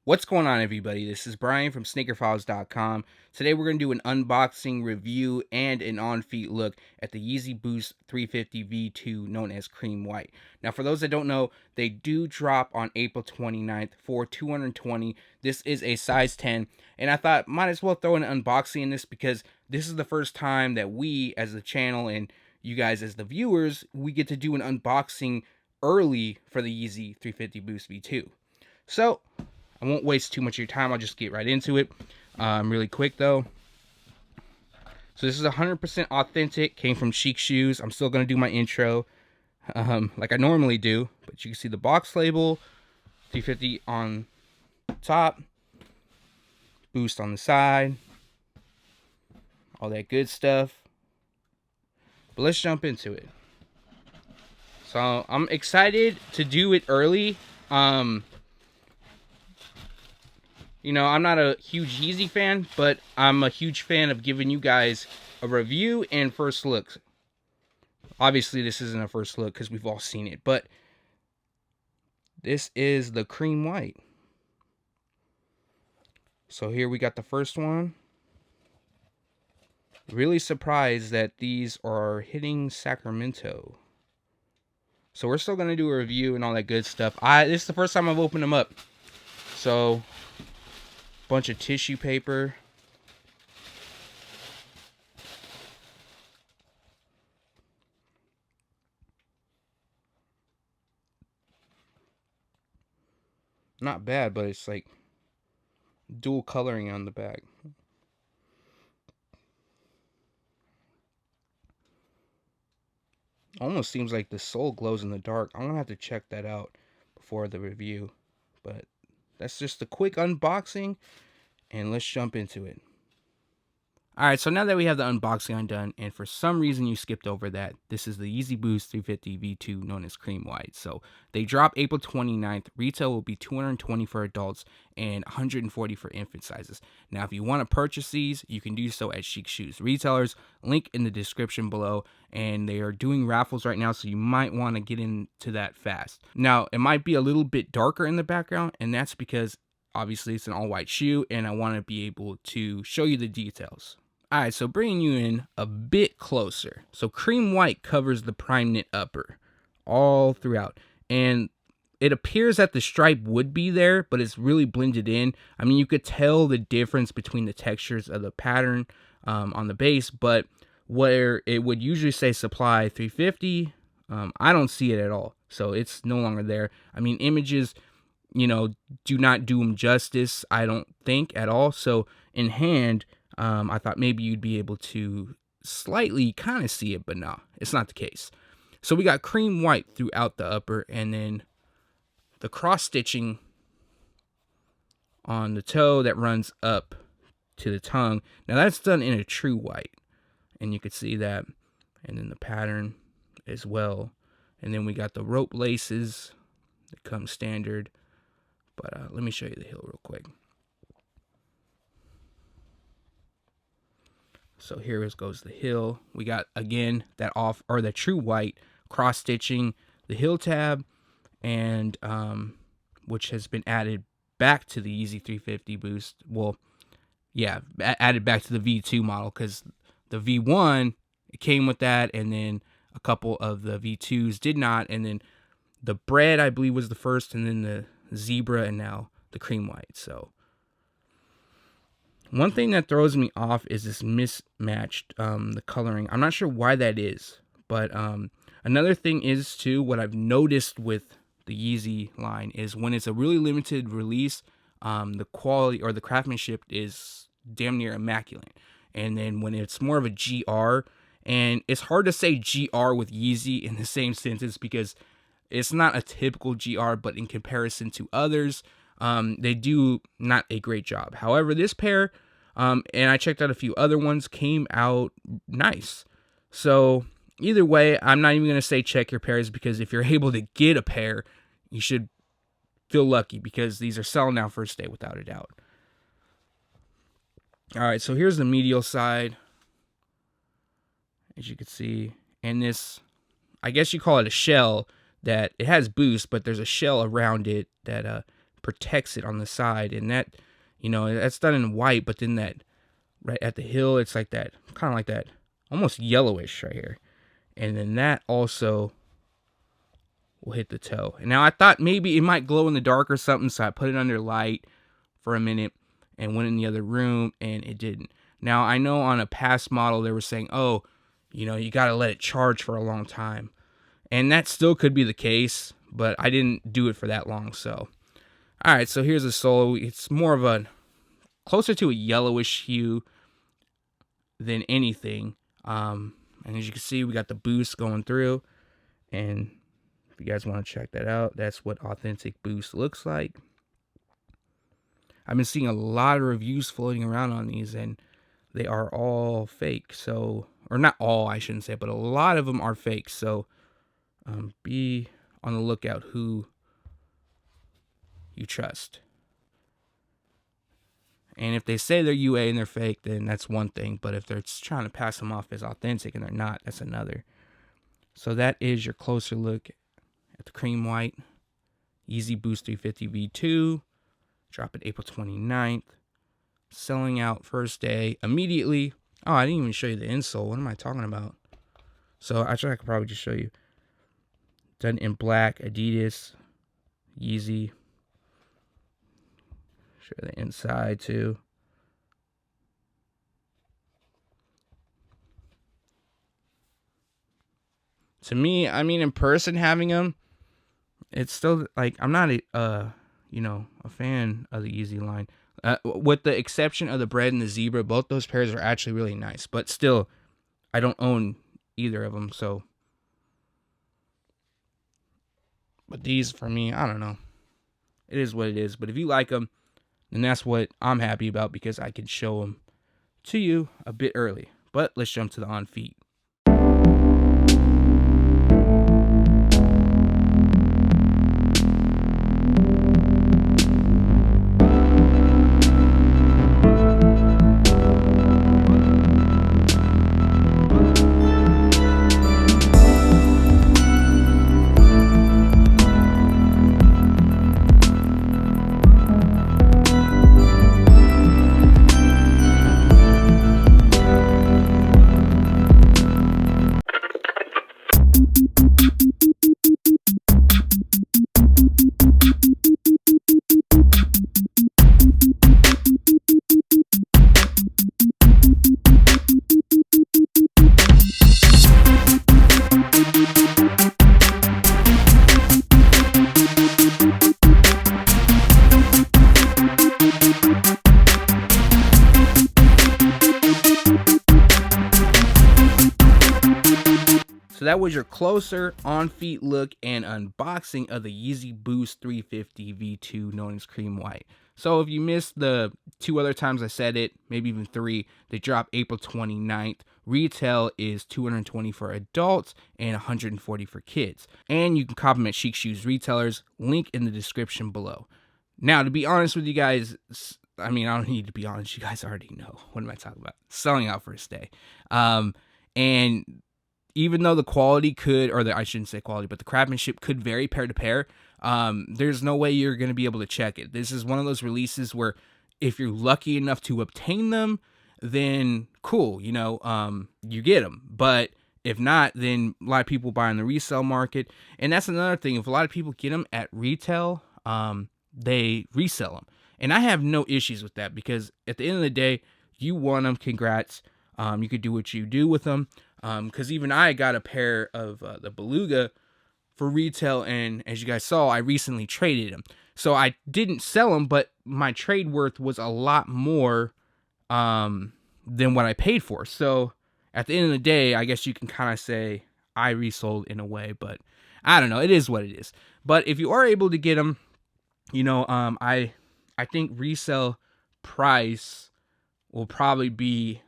What's going on, everybody? This is Brian from SneakerFiles.com. Today we're going to do an unboxing, review, and an on-feet look at the Yeezy Boost 350 V2 known as Cream White. Now, for those that don't know, they do drop on April 29th for $220. This is a size 10, and I thought might as well throw an unboxing in this because this is the first time that we as the channel and you guys as the viewers, we get to do an unboxing early for the Yeezy 350 Boost V2. So, I won't waste too much of your time. I'll just get right into it really quick, though. So this is 100% authentic. Came from Chic Shoes. I'm still going to do my intro like I normally do. But you can see the box label. 350 on top. Boost on the side. All that good stuff. But let's jump into it. So I'm excited to do it early. You know, I'm not a huge Yeezy fan, but I'm a huge fan of giving you guys a review and first looks. Obviously, this isn't a first look because we've all seen it, but this is the Cream White. So here we got the first one. Really surprised that these are hitting Sacramento. So we're still going to do a review and all that good stuff. This is the first time I've opened them up. So bunch of tissue paper. Not bad, but it's like dual coloring on the back. Almost seems like the sole glows in the dark. I'm gonna have to check that out before the review. But that's just a quick unboxing, and let's jump into it. Alright, so now that we have the unboxing undone, and for some reason you skipped over that, this is the Yeezy Boost 350 V2 known as Cream White. So they drop April 29th. Retail will be $220 for adults and $140 for infant sizes. Now, if you want to purchase these, you can do so at Chic Shoes retailers. Link in the description below. And they are doing raffles right now, so you might want to get into that fast. Now, it might be a little bit darker in the background, and that's because obviously it's an all-white shoe, and I want to be able to show you the details. Alright, so bringing you in a bit closer. So Cream White covers the prime knit upper all throughout. And it appears that the stripe would be there, but it's really blended in. I mean, you could tell the difference between the textures of the pattern on the base, but where it would usually say supply 350, I don't see it at all. So it's no longer there. I mean, images, you know, do not do them justice, I don't think, at all. So in hand, I thought maybe you'd be able to slightly kind of see it, but no, it's not the case. So we got Cream White throughout the upper, and then the cross stitching on the toe that runs up to the tongue. Now that's done in a true white, and you could see that, and then the pattern as well. And then we got the rope laces that come standard, but let me show you the heel real quick. So here goes the heel. We got, again, that true white cross stitching, the heel tab, and which has been added back to the Yeezy 350 Boost. Well, yeah, added back to the V2 model, because the V1, it came with that, and then a couple of the V2s did not, and then the bread, I believe, was the first, and then the zebra, and now the cream white. So one thing that throws me off is this mismatched, the coloring. I'm not sure why that is, but another thing is, too, what I've noticed with the Yeezy line is when it's a really limited release, the quality or the craftsmanship is damn near immaculate. And then when it's more of a GR, and it's hard to say GR with Yeezy in the same sentence because it's not a typical GR, but in comparison to others, they do not a great job. However, this pair, and I checked out a few other ones, came out nice. So either way, I'm not even going to say check your pairs, because if you're able to get a pair, you should feel lucky, because these are selling out first day without a doubt. All right, so here's the medial side, as you can see. And this, I guess you call it a shell, that it has boost, but there's a shell around it that protects it on the side, and that, that's done in white, but then that right at the heel, it's like that, kind of like that, almost yellowish right here, and then that also will hit the toe. And now I thought maybe it might glow in the dark or something, so I put it under light for a minute and went in the other room, and it didn't. Now I know on a past model they were saying, oh, you got to let it charge for a long time. And that still could be the case, but I didn't do it for that long. So, all right, so here's the sole. It's more of a, closer to a yellowish hue than anything. And as you can see, we got the boost going through. And if you guys want to check that out, that's what authentic boost looks like. I've been seeing a lot of reviews floating around on these, and they are all fake. So, or not all, I shouldn't say, but a lot of them are fake. So, be on the lookout who you trust. And if they say they're UA and they're fake, then that's one thing. But if they're trying to pass them off as authentic and they're not, that's another. So that is your closer look at the cream white YEEZY Boost 350 V2. Dropping April 29th. Selling out first day immediately. Oh, I didn't even show you the insole. What am I talking about? So actually, I could probably just show you. Done in black, adidas YEEZY. Show the inside too. To me, I mean, in person having them, it's still like, I'm not a fan of the YEEZY line. With the exception of the Bread and the Zebra, both those pairs are actually really nice. But still, I don't own either of them, so. But these, for me, I don't know. It is what it is. But if you like them, then that's what I'm happy about, because I can show them to you a bit early. But let's jump to the on feet. So that was your closer on-feet look and unboxing of the YEEZY Boost 350 V2, known as cream white. So if you missed the 2 other times I said it, maybe even 3, they drop April 29th. Retail is $220 for adults and $140 for kids. And you can compliment Chic Shoes retailers, link in the description below. Now, to be honest with you guys, I mean, I don't need to be honest, you guys already know. What am I talking about? Selling out first day. And even though the quality could, I shouldn't say quality, but the craftsmanship could vary pair to pair, there's no way you're going to be able to check it. This is one of those releases where if you're lucky enough to obtain them, then cool, you get them. But if not, then a lot of people buy on the resale market. And that's another thing. If a lot of people get them at retail, they resell them. And I have no issues with that, because at the end of the day, you want them, congrats. You could do what you do with them. Because even I got a pair of the Beluga for retail, and as you guys saw, I recently traded them. So I didn't sell them, but my trade worth was a lot more than what I paid for. So at the end of the day, I guess you can kind of say I resold in a way, but I don't know. It is what it is. But if you are able to get them, I think resale price will probably be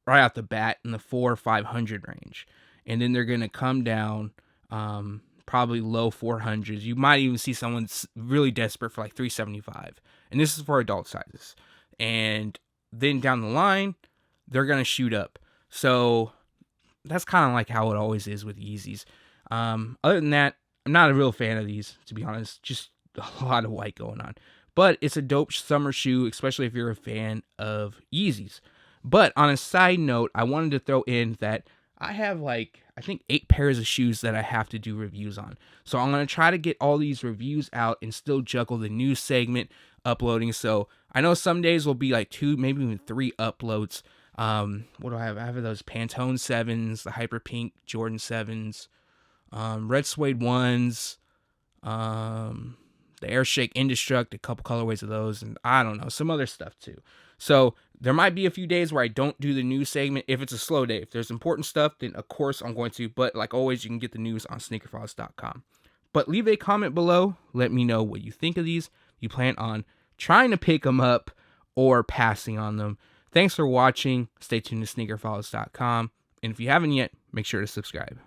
right out the bat in the 400 or 500 range, and then they're gonna come down, probably low 400s. You might even see someone really desperate for like 375, and this is for adult sizes. And then down the line, they're gonna shoot up. So that's kind of like how it always is with Yeezys. Other than that, I'm not a real fan of these, to be honest. Just a lot of white going on. But it's a dope summer shoe, especially if you're a fan of Yeezys. But on a side note, I wanted to throw in that I have like, I think 8 pairs of shoes that I have to do reviews on. So I'm going to try to get all these reviews out and still juggle the news segment uploading. So I know some days will be like 2, maybe even 3 uploads. What do I have? I have those Pantone 7s, the Hyper Pink Jordan 7s, red suede 1s, the Airshake Indestruct, a couple colorways of those, and I don't know, some other stuff too. So there might be a few days where I don't do the news segment if it's a slow day. If there's important stuff, then of course I'm going to. But like always, you can get the news on SneakerFiles.com. But leave a comment below. Let me know what you think of these. You plan on trying to pick them up or passing on them. Thanks for watching. Stay tuned to SneakerFiles.com. And if you haven't yet, make sure to subscribe.